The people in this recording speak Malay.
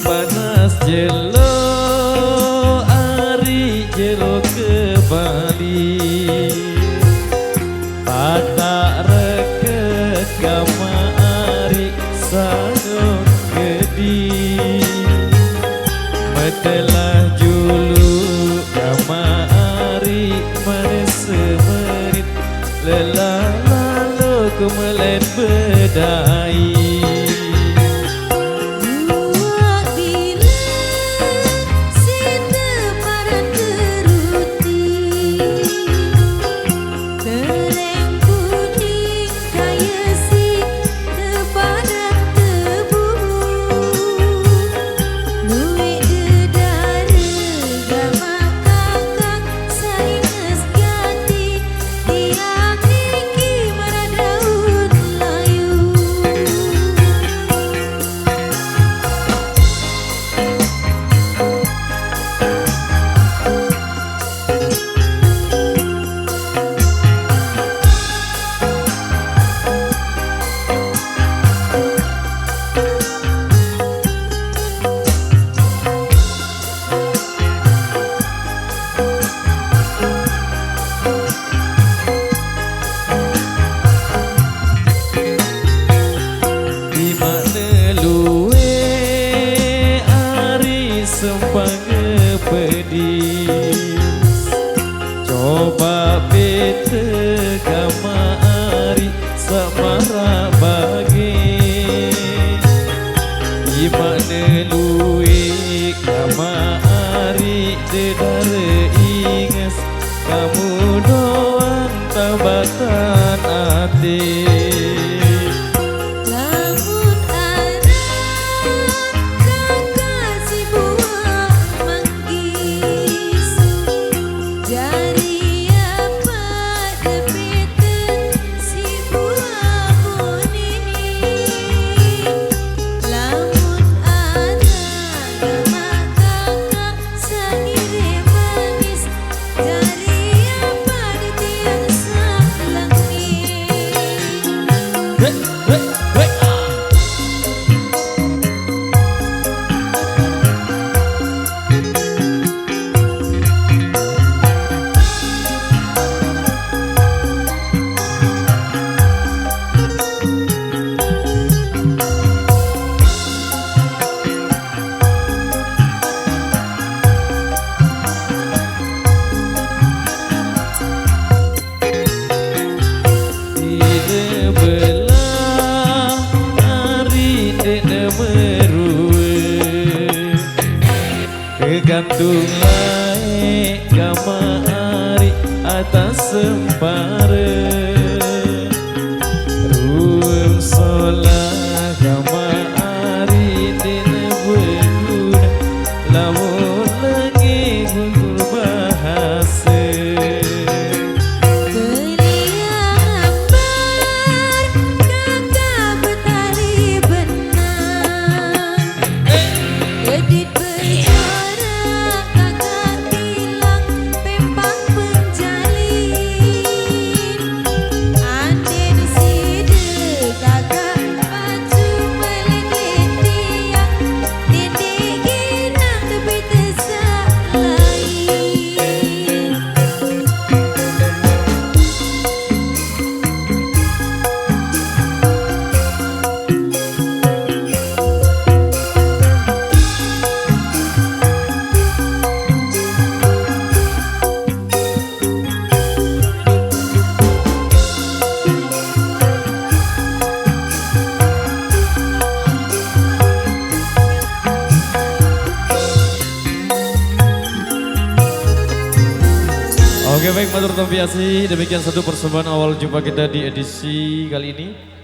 Panas jelo ari jelo ke Bali Patak reket kamari sadong gedi Metelah julu kamari manis semenit Lelah lalu kemelet bedai Sempang pedis coba bete kamari samara bagi imane luwe kamari dedare inges kamu doang tabatan ati gantung lae kamari atas sempare ruang solah kamari dina beguna lamun lagi gugur bahasa Oke baik, matur terima kasih. Demikian satu persembahan awal jumpa kita di edisi kali ini.